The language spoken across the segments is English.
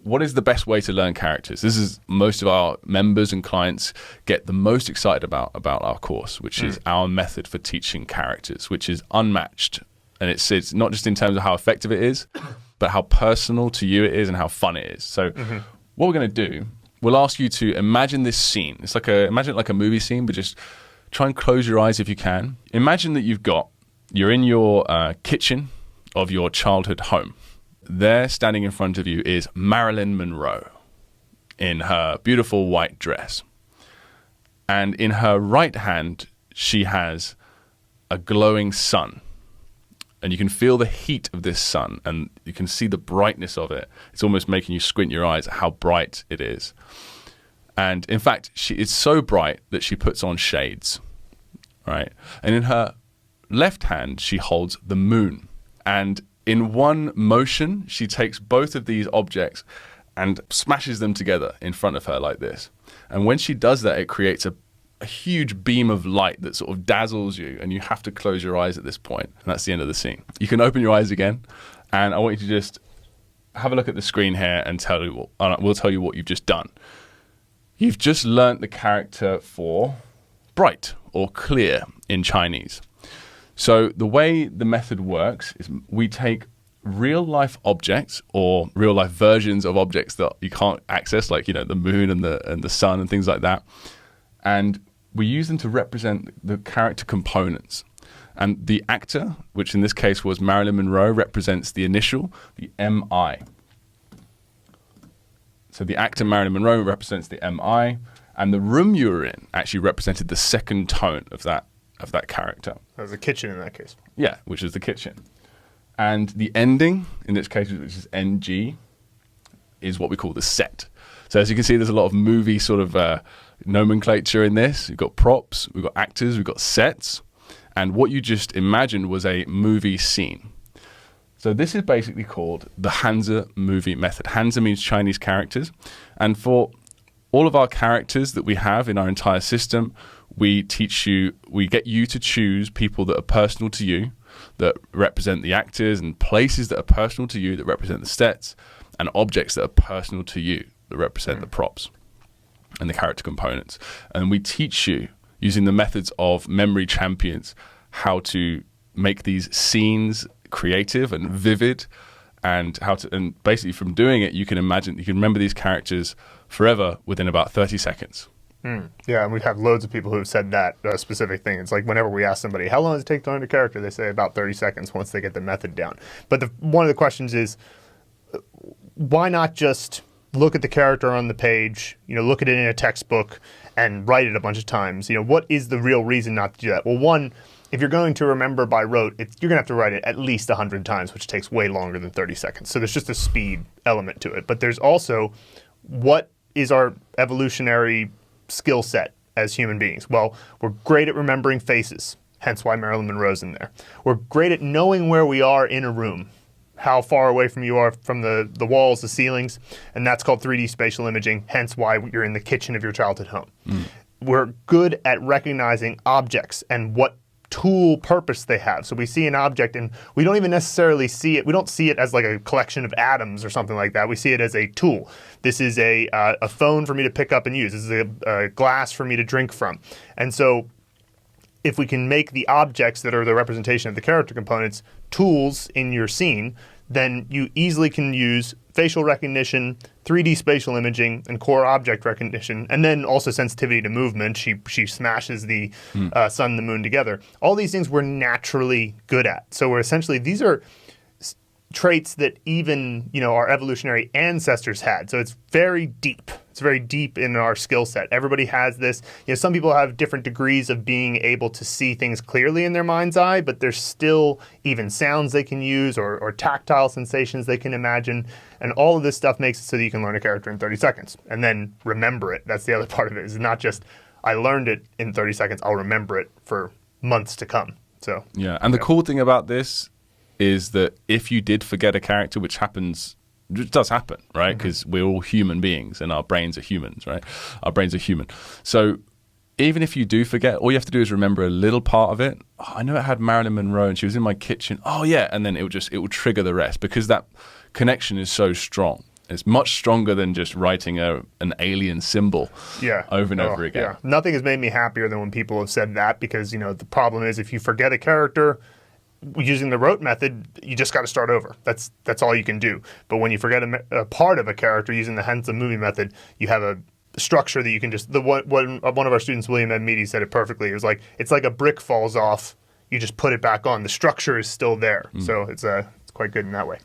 what is the best way to learn characters? This is most of our members and clients get the most excited about our course, which is our method for teaching characters, which is unmatched. And it's not just in terms of how effective it is, but how personal to you it is and how fun it is. So what we're going to do, we'll ask you to imagine this scene. It's imagine it like a movie scene, but just try and close your eyes if you can. Imagine that you're in your kitchen of your childhood home. There, standing in front of you, is Marilyn Monroe in her beautiful white dress. And in her right hand, she has a glowing sun. And you can feel the heat of this sun, and you can see the brightness of it. It's almost making you squint your eyes at how bright it is. And in fact, it's so bright that she puts on shades, right? And in her left hand, she holds the moon. And in one motion, she takes both of these objects and smashes them together in front of her like this. And when she does that, it creates a huge beam of light that sort of dazzles you, and you have to close your eyes at this point. And that's the end of the scene. You can open your eyes again, and I want you to just have a look at the screen here and we'll tell you what you've just done. You've just learnt the character for bright or clear in Chinese. So the way the method works is we take real-life objects or real-life versions of objects that you can't access, like the moon and the sun and things like that, and we use them to represent the character components. And the actor, which in this case was Marilyn Monroe, represents the initial, the MI. So the actor Marilyn Monroe represents the MI, and the room you were in actually represented the second tone of that character. That was the kitchen in that case. Yeah, which is the kitchen. And the ending, in this case, which is NG, is what we call the set. So as you can see, there's a lot of movie sort of nomenclature in this. We've got props, we've got actors, we've got sets. And what you just imagined was a movie scene. So this is basically called the Hanzi movie method. Hanzi means Chinese characters. And for all of our characters that we have in our entire system, we get you to choose people that are personal to you, that represent the actors, and places that are personal to you, that represent the sets, and objects that are personal to you, that represent the props and the character components. And we teach you, using the methods of memory champions, how to make these scenes creative and vivid, and basically from doing it, you can remember these characters forever within about 30 seconds. Yeah, and we've had loads of people who have said that specific thing. It's like whenever we ask somebody, how long does it take to learn a character? They say about 30 seconds once they get the method down. But one of the questions is, why not just look at the character on the page, look at it in a textbook and write it a bunch of times? What is the real reason not to do that? Well, one, if you're going to remember by rote, you're going to have to write it at least 100 times, which takes way longer than 30 seconds. So there's just a speed element to it. But there's also, what is our evolutionary skill set as human beings? Well, we're great at remembering faces, hence why Marilyn Monroe's in there. We're great at knowing where we are in a room, how far away from you are from the walls, the ceilings, and that's called 3D spatial imaging, hence why you're in the kitchen of your childhood home. We're good at recognizing objects and what tool purpose they have. So we see an object and we don't even necessarily see it. We don't see it as like a collection of atoms or something like that. We see it as a tool. This is a phone for me to pick up and use. This is a glass for me to drink from. And so if we can make the objects that are the representation of the character components tools in your scene, then you easily can use facial recognition, 3D spatial imaging, and core object recognition, and then also sensitivity to movement. She smashes the sun and the moon together. All these things we're naturally good at. So these are traits that even our evolutionary ancestors had. So it's very deep. It's very deep in our skill set. Everybody has this. Some people have different degrees of being able to see things clearly in their mind's eye, but there's still even sounds they can use or tactile sensations they can imagine. And all of this stuff makes it so that you can learn a character in 30 seconds and then remember it. That's the other part of it. It's not just, I learned it in 30 seconds. I'll remember it for months to come. So yeah. And the cool thing about this is that if you did forget a character, which does happen, right? Because we're all human beings and our brains are humans, right? Our brains are human. So even if you do forget, all you have to do is remember a little part of it. Oh, I know it had Marilyn Monroe and she was in my kitchen. Oh yeah. And then it will trigger the rest because that connection is so strong. It's much stronger than just writing an alien symbol over and over again. Yeah. Nothing has made me happier than when people have said that, because, the problem is if you forget a character using the rote method, you just got to start over. That's all you can do. But when you forget a part of a character using the Hanzi method, you have a structure that you can just, one of our students, William M. Meady, said it perfectly. It was like, it's like a brick falls off, you just put it back on. The structure is still there. So it's quite good in that way.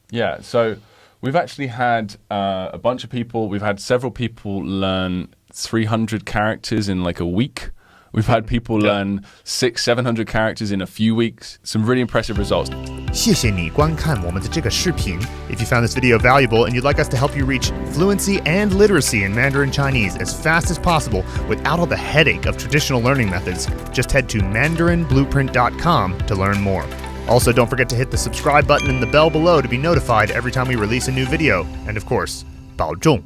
Yeah, so we've actually had a bunch of people, we've had several people learn 300 characters in like a week. We've had people learn 600-700 characters in a few weeks. Some really impressive results. 谢谢你观看我们的这个视频. If you found this video valuable and you'd like us to help you reach fluency and literacy in Mandarin Chinese as fast as possible without all the headache of traditional learning methods, just head to mandarinblueprint.com to learn more. Also, don't forget to hit the subscribe button and the bell below to be notified every time we release a new video. And of course, 保重.